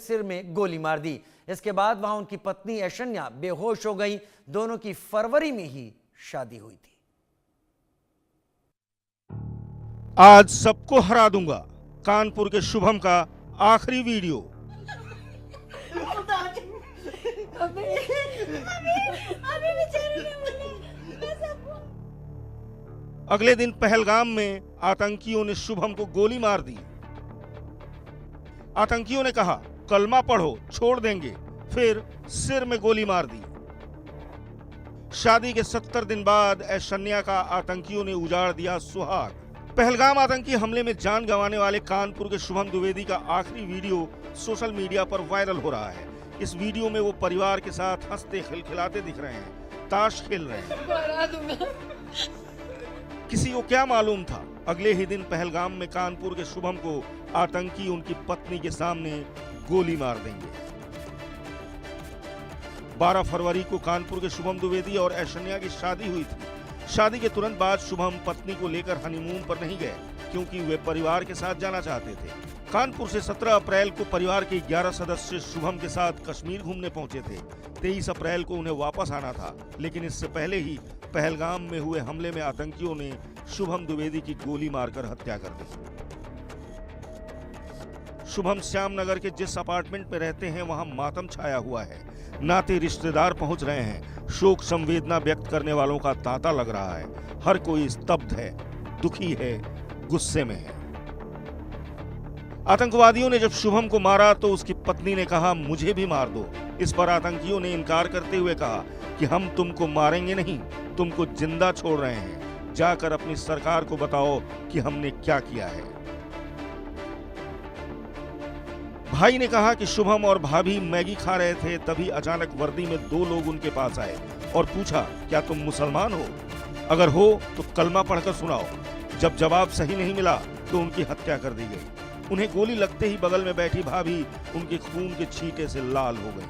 सिर में गोली मार दी। इसके बाद वहां उनकी पत्नी ऐशन्या बेहोश हो गई। दोनों की फरवरी में ही शादी हुई थी। आज सबको हरा दूंगा, कानपुर के शुभम का आखिरी वीडियो। अगले दिन पहलगाम में आतंकियों ने शुभम को गोली मार दी। आतंकियों ने कहा कलमा पढ़ो छोड़ देंगे, फिर सिर में गोली मार दी। शादी के 70 दिन बाद ऐशन्या का आतंकियों ने उजाड़ दिया सुहाग। पहलगाम आतंकी हमले में जान गंवाने वाले कानपुर के शुभम द्विवेदी का आखिरी वीडियो सोशल मीडिया पर वायरल हो रहा है। इस वीडियो में वो परिवार के साथ हंसते खिलखिलाते दिख रहे हैं, ताश खेल रहे हैं। किसी को क्या मालूम था अगले ही दिन पहलगाम में कानपुर के शुभम को आतंकी उनकी पत्नी के सामने गोली मार देंगे। 12 फरवरी को कानपुर के शुभम द्विवेदी और ऐशन्या की शादी हुई थी। शादी के तुरंत बाद शुभम पत्नी को लेकर हनीमून पर नहीं गए, क्योंकि वे परिवार के साथ जाना चाहते थे। कानपुर से 17 अप्रैल को परिवार के 11 सदस्य शुभम के साथ कश्मीर घूमने पहुंचे थे। 23 अप्रैल को उन्हें वापस आना था, लेकिन इससे पहले ही पहलगाम में हुए हमले में आतंकियों ने शुभम द्विवेदी की गोली मारकर हत्या कर दी। शुभम श्यामनगर के जिस अपार्टमेंट में रहते हैं वहां मातम छाया हुआ है। नाते रिश्तेदार पहुंच रहे हैं। शोक संवेदना व्यक्त करने वालों का तांता लग रहा है। हर कोई स्तब्ध है, दुखी है, गुस्से में है। आतंकवादियों ने जब शुभम को मारा तो उसकी पत्नी ने कहा मुझे भी मार दो। इस पर आतंकियों ने इनकार करते हुए कहा कि हम तुमको मारेंगे नहीं, तुमको जिंदा छोड़ रहे हैं। जाकर अपनी सरकार को बताओ कि हमने क्या किया है। भाई ने कहा कि शुभम और भाभी मैगी खा रहे थे, तभी अचानक वर्दी में 2 लोग उनके पास आए और पूछा क्या तुम मुसलमान हो? अगर हो तो कलमा पढ़कर सुनाओ। जब जवाब सही नहीं मिला तो उनकी हत्या कर दी गई। उन्हें गोली लगते ही बगल में बैठी भाभी उनके खून के छींटे से लाल हो गई।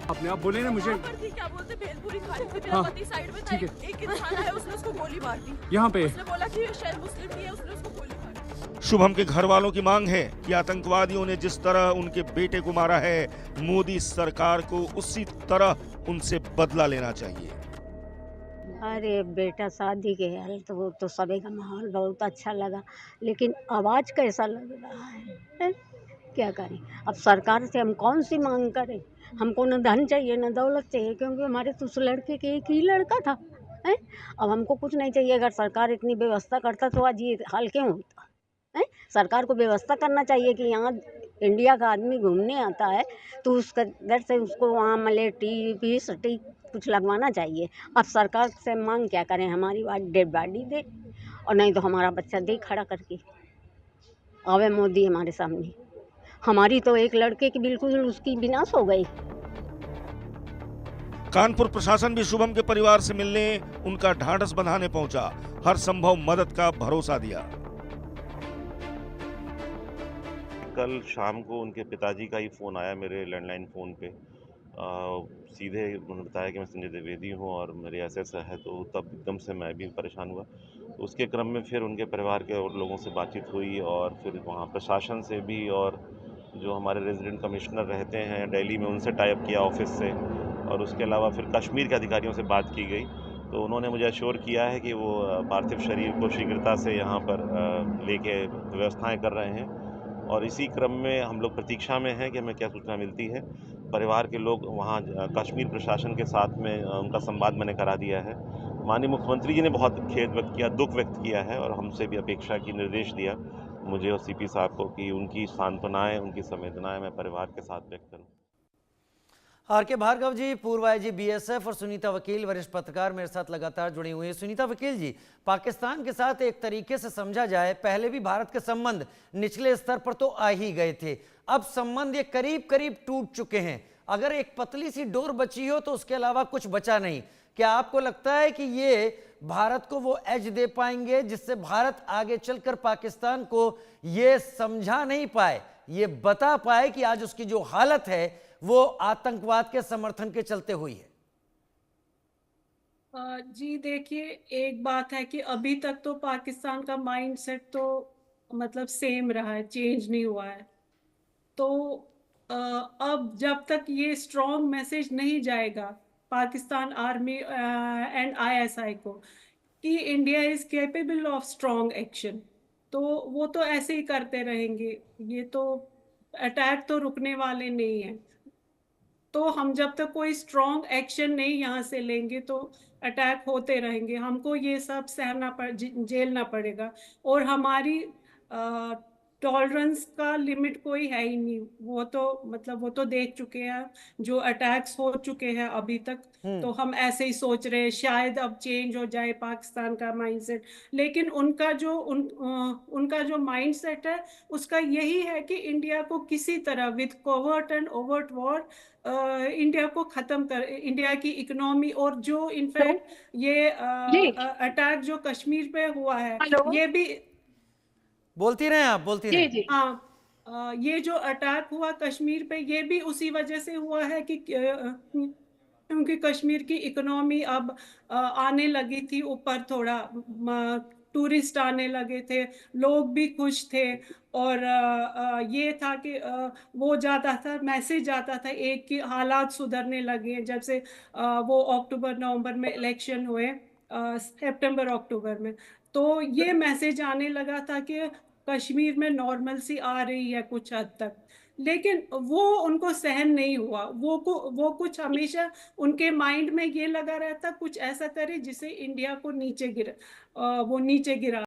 अपने आप बोले ना मुझे। क्या बोलते भेलपुरी खाई थी, मेरा हाँ, पति साइड में था, ठीक है। एक इंसान आया उसने उसको गोली मार दी। यहाँ पे उसने बोला कि शायद मुस्लिम नहीं है, उसने उसको गोली मार दी। शुभम के घर वालों की मांग है कि आतंकवादियों ने जिस तरह उनके बेटे को मारा है, मोदी सरकार को उसी तरह उनसे बदला लेना चाहिए। अरे बेटा शादी के हाल तो सभी का माहौल बहुत अच्छा लगा, लेकिन आवाज़ कैसा लग रहा है? क्या करें? अब सरकार से हम कौन सी मांग करें? हमको न धन चाहिए न दौलत चाहिए, क्योंकि हमारे तो उस लड़के के एक ही लड़का था है। अब हमको कुछ नहीं चाहिए। अगर सरकार इतनी व्यवस्था करता तो आज ये हाल क्यों होता है? सरकार को व्यवस्था करना चाहिए कि यहाँ इंडिया का आदमी घूमने आता है तो उसका घर से उसको वहाँ मलेटी सटी कुछ लगवाना चाहिए। अब सरकार से मांग क्या करें? हमारी डेड बॉडी दे, और नहीं तो हमारा बच्चा दे खड़ा करके। आवे मोदी हमारे सामने। हमारी तो एक लड़के की बिल्कुल उसकी विनाश हो गई। कानपुर प्रशासन भी शुभम के परिवार से मिलने, उनका ढांढस बंधाने पहुंचा। हर संभव मदद का भरोसा दिया। कल शाम को उनके पिताजी का ही फ़ोन आया मेरे लैंडलाइन फ़ोन पे। सीधे उन्होंने बताया कि मैं संजय द्विवेदी हूँ और मेरे ऐसा है, तो तब एकदम से मैं भी परेशान हुआ। तो उसके क्रम में फिर उनके परिवार के और लोगों से बातचीत हुई, और फिर वहाँ प्रशासन से भी, और जो हमारे रेजिडेंट कमिश्नर रहते हैं दिल्ली में उनसे टाई अप किया ऑफिस से, और उसके अलावा फिर कश्मीर के अधिकारियों से बात की गई। तो उन्होंने मुझे अश्योर किया है कि वो पार्थिव शरीर को शीघ्रता से यहाँ पर लेके व्यवस्थाएं कर रहे हैं, और इसी क्रम में हम लोग प्रतीक्षा में हैं कि हमें क्या सूचना मिलती है। परिवार के लोग वहाँ कश्मीर प्रशासन के साथ में उनका संवाद मैंने करा दिया है। माननीय मुख्यमंत्री जी ने बहुत खेद व्यक्त किया, दुख व्यक्त किया है, और हमसे भी अपेक्षा की निर्देश दिया मुझे और सीपी साहब को कि उनकी सांत्वनाएं, उनकी संवेदनाएं मैं परिवार के साथ व्यक्त करूं। आर.के. भार्गव जी, पूर्व आईजी बीएसएफ, और सुनीता वकील, वरिष्ठ पत्रकार, मेरे साथ लगातार जुड़ी हुई हैं। सुनीता वकील जी, पाकिस्तान के साथ एक तरीके से समझा जाए, पहले भी भारत के संबंध निचले स्तर पर तो आ ही गए थे, अब संबंध ये करीब करीब टूट चुके हैं। अगर एक पतली सी डोर बची हो तो उसके अलावा कुछ बचा नहीं। क्या आपको लगता है कि ये भारत को वो एज दे पाएंगे जिससे भारत आगे चलकर पाकिस्तान को ये समझा नहीं पाए, ये बता पाए कि आज उसकी जो हालत है वो आतंकवाद के समर्थन के चलते हुई है? जी देखिए, एक बात है कि अभी तक तो पाकिस्तान का माइंडसेट तो मतलब सेम रहा है, चेंज नहीं हुआ है। तो अब जब तक ये स्ट्रॉन्ग मैसेज नहीं जाएगा पाकिस्तान आर्मी एंड आईएसआई को कि India is capable of strong action, तो वो तो ऐसे ही करते रहेंगे। ये तो अटैक तो रुकने वाले नहीं है। तो हम जब तक कोई स्ट्रॉन्ग एक्शन नहीं यहाँ से लेंगे तो अटैक होते रहेंगे, हमको ये सब झेलना पड़ेगा। और हमारी टॉलरेंस का लिमिट कोई है ही नहीं। वो तो मतलब वो तो देख चुके हैं जो अटैक्स हो चुके हैं अभी तक। तो हम ऐसे ही सोच रहे हैं शायद अब चेंज हो जाए पाकिस्तान का माइंडसेट, लेकिन उनका जो माइंडसेट है उसका यही है कि इंडिया को किसी तरह with covert and overt war India को खत्म कर, इंडिया की इकोनॉमी और जो इनफैक्ट ये अटैक जो कश्मीर पे हुआ है ये भी बोलती रहे आप, बोलती रहे। हाँ, ये जो अटैक हुआ कश्मीर पे ये भी उसी वजह से हुआ है कि क्योंकि कश्मीर की इकोनॉमी अब आने लगी थी ऊपर, थोड़ा टूरिस्ट आने लगे थे, लोग भी खुश थे। और ये था कि वो जाता था, मैसेज आता था एक कि हालात सुधरने लगे हैं जब से वो अक्टूबर नवंबर में इलेक्शन हुए, सितंबर अक्टूबर में। तो ये मैसेज आने लगा था कि कश्मीर में नॉर्मल सी आ रही है कुछ हद तक, लेकिन वो उनको सहन नहीं हुआ। वो कुछ हमेशा उनके माइंड में ये लगा रहता कुछ ऐसा करे जिसे इंडिया को वो नीचे गिरा।